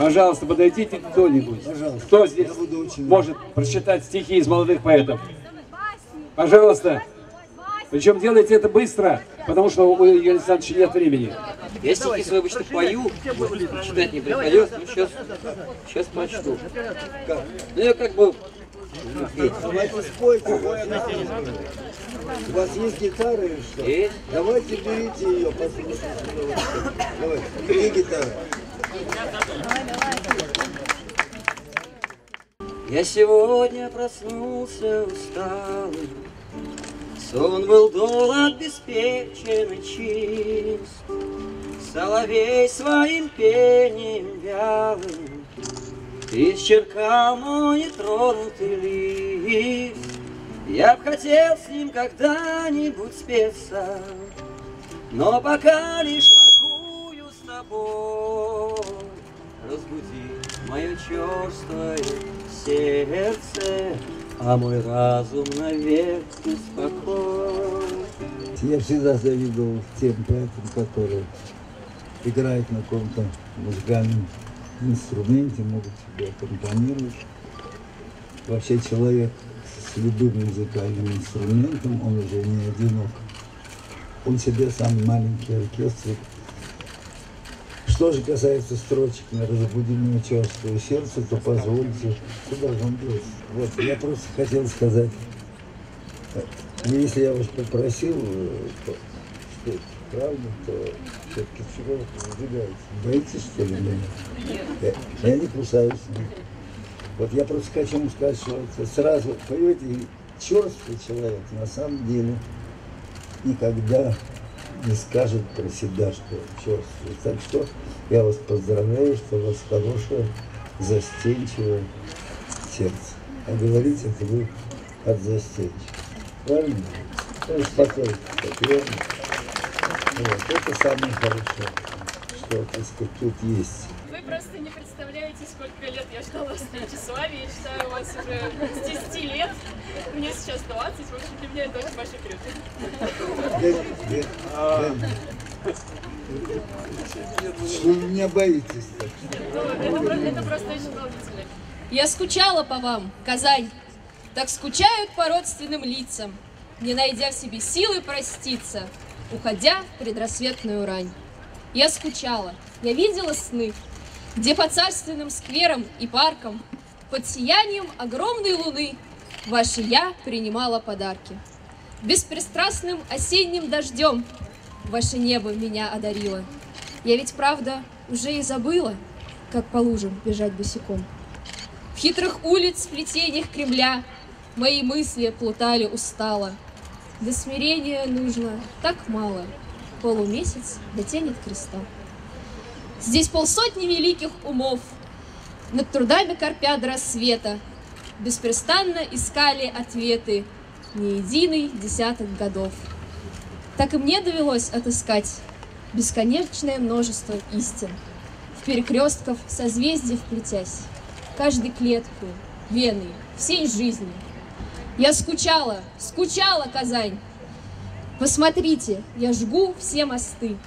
Пожалуйста, подойдите кто-нибудь. Пожалуйста. Кто здесь может прочитать стихи из молодых поэтов? Пожалуйста. Причем делайте это быстро, потому что у Юрия Александровича нет времени. Я стихи свои обычно пою, читать не приходилось, но сейчас прочту. Ну я как бы... Давайте спойте. У вас есть гитара или что? Есть. Давайте берите ее, послушайте. Давайте, где гитара? Я сегодня проснулся усталый, сон был долг, обеспечен и чист. Соловей своим пением вялым исчеркал мой нетронутый лист. Я б хотел с ним когда-нибудь спеться, но пока лишь воркую с тобой. Разбуди мое черствое сердце, а мой разум навек успокой. Я всегда завидовал тем поэтам, которые играют на каком-то музыкальном инструменте, могут себе аккомпанировать. Вообще человек с любым музыкальным инструментом, он уже не одинок. Он себе сам маленький оркестр. Что же касается строчек на «Разбуди мое черствое сердце», то позвольте, куда же он делся? Вот, я просто хотел сказать, если я вас попросил спеть правду, то все-таки чего вы выдвигаете? Боитесь, что ли, меня? Я не кусаюсь. Вот я просто хочу вам сказать, что это сразу, понимаете, черствый человек на самом деле никогда не скажет про себя, что черствый. Так что я вас поздравляю, что у вас хорошее, застенчивое сердце. А говорить это вы от застенчивого. Правильно? Ну, спокойно, верно? Вот, это самое хорошее, что, так сказать, тут есть. Вы просто не представляете, сколько лет я ждала встречи с вами. Я считаю вас уже с 10 лет. Мне сейчас 20. В общем, для меня это очень большой крюк. Вы меня боитесь так? Это просто очень волнительно. Я скучала по вам, Казань, так скучают по родственным лицам, не найдя в себе силы проститься, уходя в предрассветную рань. Я скучала, я видела сны, где по царственным скверам и паркам под сиянием огромной луны ваше я принимала подарки. Беспристрастным осенним дождем ваше небо меня одарило. Я ведь, правда, уже и забыла, как по лужам бежать босиком. В хитрых улиц, сплетениях Кремля мои мысли плутали устало. До смирения нужно так мало, полумесяц дотянет креста. Здесь полсотни великих умов над трудами корпя до рассвета беспрестанно искали ответы не единый десяток годов. Так и мне довелось отыскать бесконечное множество истин, в перекрестков созвездий вплетясь, каждой клеткой, веной, всей жизни. Я скучала, скучала, Казань. Посмотрите, я жгу все мосты,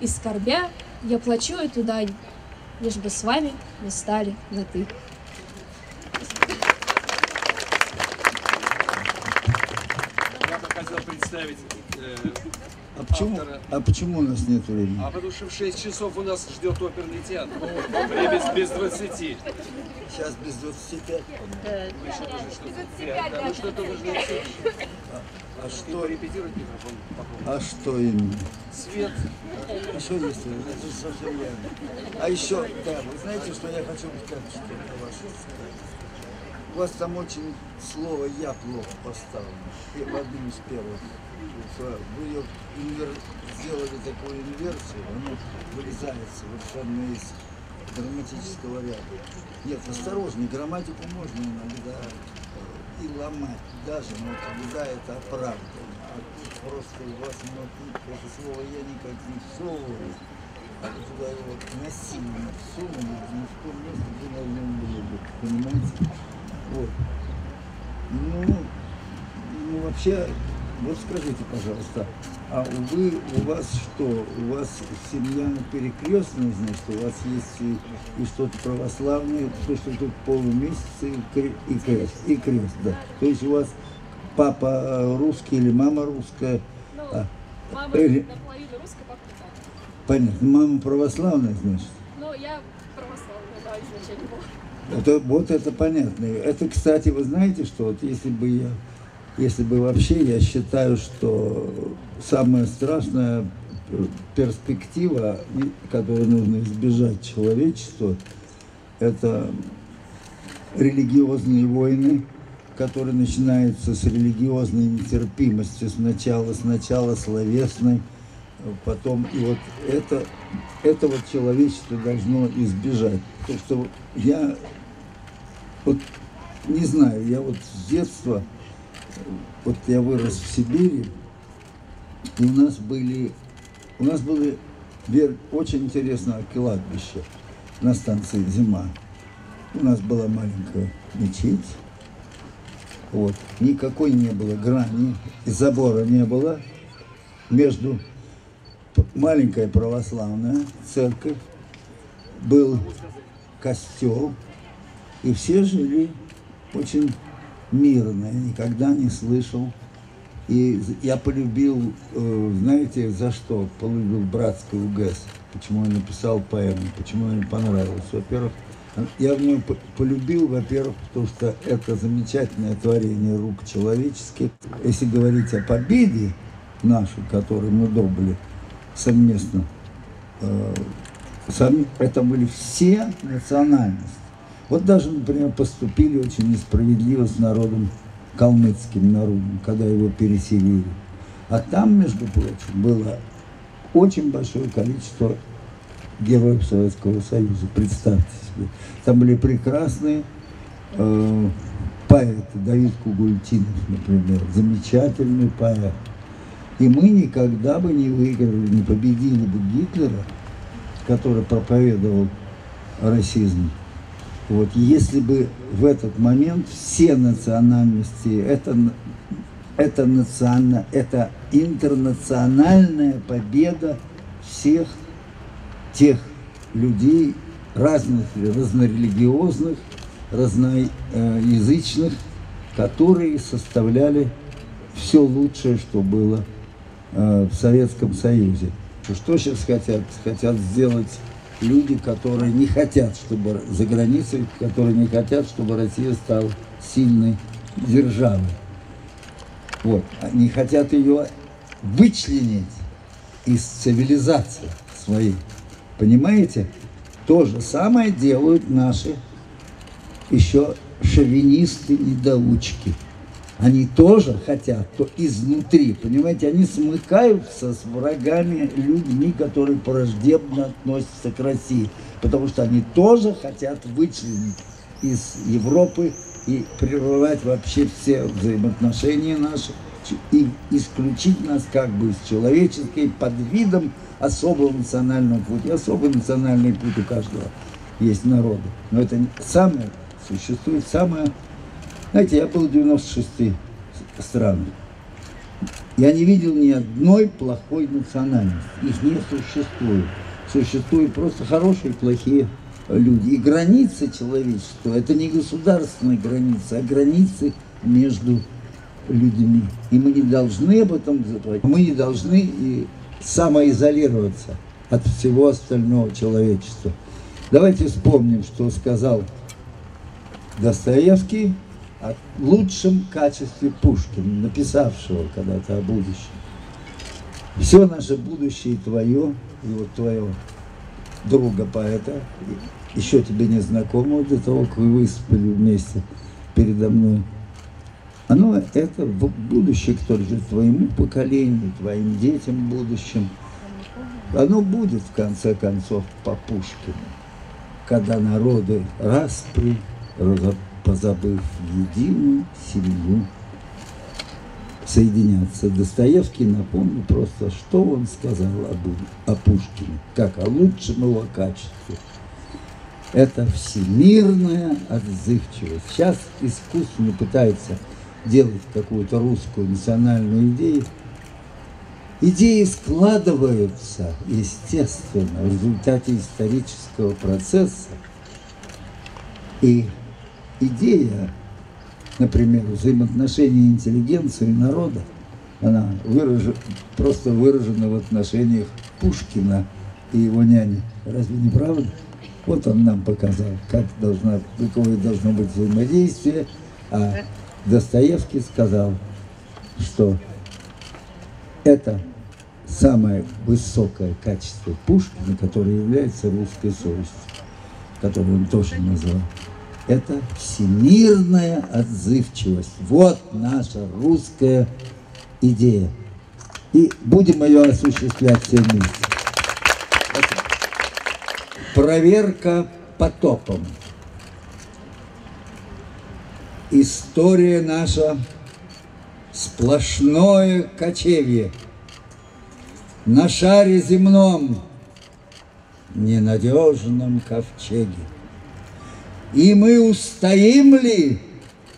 и скорбя я плачу эту дань, лишь бы с вами мы стали на «ты». Я бы хотел представить автора. А почему у нас нет времени? А потому что в 6 часов у нас ждет оперный театр. Время без 20. Сейчас без 25. Вы еще должны что-то. Ну что-то вы ждете. А что? Репетировать микрофон. А что именно? Свет. Еще есть, это совсем реально. А еще, да, вы знаете, что я хочу сказать, что это ваше сказать. У вас там очень слово «я» плохо поставлено. В одном из первых. Вы ее сделали такую инверсию, оно вырезает совершенно из грамматического ряда. Нет, осторожней, грамматику можно иногда и ломать даже, но когда это оправдано. А тут просто у вас это слово «я» никак не всовывает, а вы туда его насильно всунули, ни в том месте, где должно было быть, понимаете? Вот. Ну, вообще, Вот скажите, пожалуйста, а у вас что? У вас семья перекрестная, значит, у вас есть и что-то православное, то, что тут полумесяц и крест, да. То есть у вас папа русский или мама русская? Ну, мама или... наполовину русская, папа не так. Понятно. Мама православная, значит? Ну, я православная, да, изначально была. Вот это понятно. Это, кстати, вы знаете, что вот если бы вообще, я считаю, что самая страшная перспектива, которую нужно избежать человечеству, это религиозные войны, которые начинаются с религиозной нетерпимости сначала словесной, потом, и вот это вот человечество должно избежать. То, что я вот не знаю, я вот с детства, вот я вырос в Сибири, и у нас были очень интересное кладбище на станции «Зима». У нас была маленькая мечеть, вот, никакой не было грани, и забора не было между. Маленькая православная церковь, был костел, и все жили очень мирно. Я никогда не слышал. И я полюбил, знаете, за что? Полюбил братскую УГЭС. Почему я написал поэму, почему мне понравилось. Во-первых, я в нее полюбил, во-первых, потому что это замечательное творение рук человеческих. Если говорить о победе нашей, которую мы добыли совместно, это были все национальности. Вот даже, например, поступили очень несправедливо с народом, калмыцким народом, когда его переселили. А там, между прочим, было очень большое количество героев Советского Союза. Представьте себе. Там были прекрасные поэты. Давид Кугультинов, например, замечательный поэт. И мы никогда бы не выиграли, не победили бы Гитлера, который проповедовал расизм. Вот, если бы в этот момент все национальности, это интернациональная победа всех тех людей, разнорелигиозных, разноязычных, которые составляли все лучшее, что было в Советском Союзе. Что сейчас хотят? Хотят сделать люди, которые не хотят, чтобы за границей, которые не хотят, чтобы Россия стала сильной державой. Вот. Они хотят ее вычленить из цивилизации своей. Понимаете? То же самое делают наши еще шовинисты-недоучки. Они тоже хотят, то изнутри, понимаете, они смыкаются с врагами, людьми, которые враждебно относятся к России, потому что они тоже хотят вычленить из Европы и прервать вообще все взаимоотношения наши и исключить нас как бы из человеческой под видом особого национального пути. Особый национальный путь у каждого есть народа, но это существует самое. Знаете, я был в 96 странах. Я не видел ни одной плохой национальности. Их не существует. Существуют просто хорошие и плохие люди. И границы человечества – это не государственные границы, а границы между людьми. И мы не должны об этом забывать. Мы не должны и самоизолироваться от всего остального человечества. Давайте вспомним, что сказал Достоевский о лучшем качестве Пушкина, написавшего когда-то о будущем. Все наше будущее твое, и вот твоего друга поэта, еще тебе не знакомого, до того, как вы выступили вместе передо мной. Оно это будущее, которое же твоему поколению, твоим детям в будущем. Оно будет, в конце концов, по Пушкину, когда народы распри, позабыв единую семью, соединятся. Достоевский, напомню просто, что он сказал о Пушкине, как о лучшем его качестве. Это всемирная отзывчивость. Сейчас искусственно пытаются делать какую-то русскую национальную идею, идеи складываются, естественно, в результате исторического процесса. И идея, например, взаимоотношения интеллигенции и народа, она просто выражена в отношениях Пушкина и его няни. Разве не правда? Вот он нам показал, какое должно быть взаимодействие. А Достоевский сказал, что это самое высокое качество Пушкина, которое является русской совестью, которую он тоже назвал. Это всемирная отзывчивость. Вот наша русская идея. И будем ее осуществлять все вместе. Проверка потопом. История наша сплошное кочевье. На шаре земном, ненадежном ковчеге. И мы устоим ли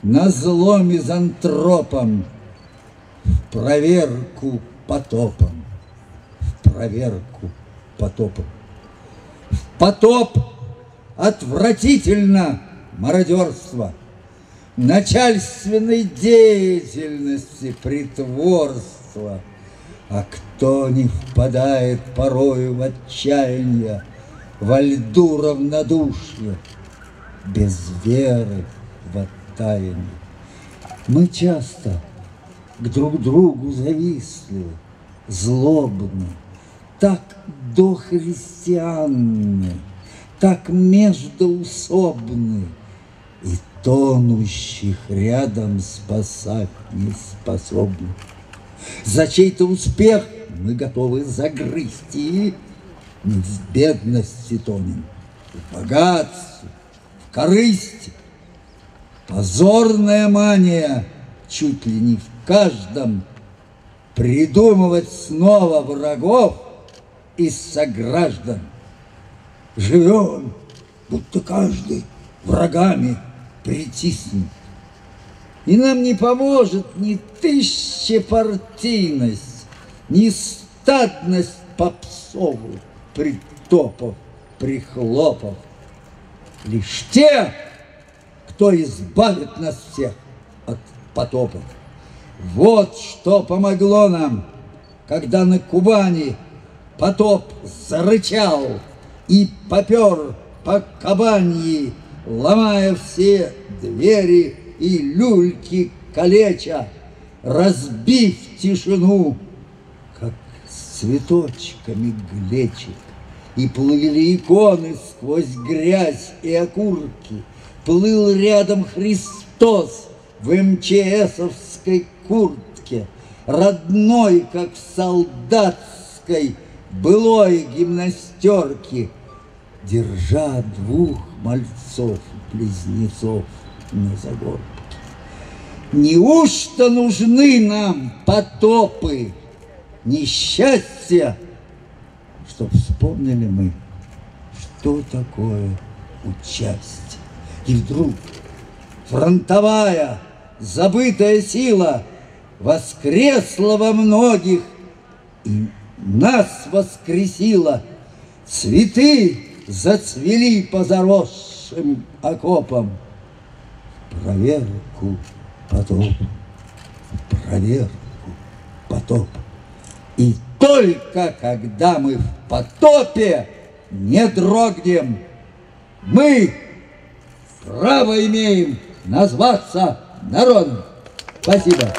на зло мизантропам в проверку потопом? В проверку потопом. В потоп отвратительно мародерство, начальственной деятельности притворство. А кто не впадает порою в отчаяние, во льду равнодушия, без веры в отчаяние? Мы часто к друг другу завистливы, злобны, так дохристианны, так междоусобны, и тонущих рядом спасать не способны. За чей-то успех мы готовы загрызти, не в бедности тонем, в богатстве, в корысти. Позорная мания чуть ли не в каждом придумывать снова врагов из сограждан. Живем, будто каждый врагами притиснут. И нам не поможет ни тысячепартийность, ни статность попсовую, притопов, прихлопов. Лишь те, кто избавит нас всех от потопов. Вот что помогло нам, когда на Кубани потоп зарычал и попер по кабаньи, ломая все двери и люльки калеча, разбив тишину, как с цветочками глечик. И плыли иконы сквозь грязь и окурки. Плыл рядом Христос в МЧСовской куртке, родной, как в солдатской былой гимнастерке, держа двух мальцов-близнецов на загорбке. Неужто нужны нам потопы несчастья, чтоб вспомнили мы, что такое участие? И вдруг фронтовая забытая сила воскресла во многих и нас воскресила. Цветы зацвели по заросшим окопам. Проверку потоп, проверку потоп. И только когда мы в потопе не дрогнем, мы право имеем назваться народом. Спасибо.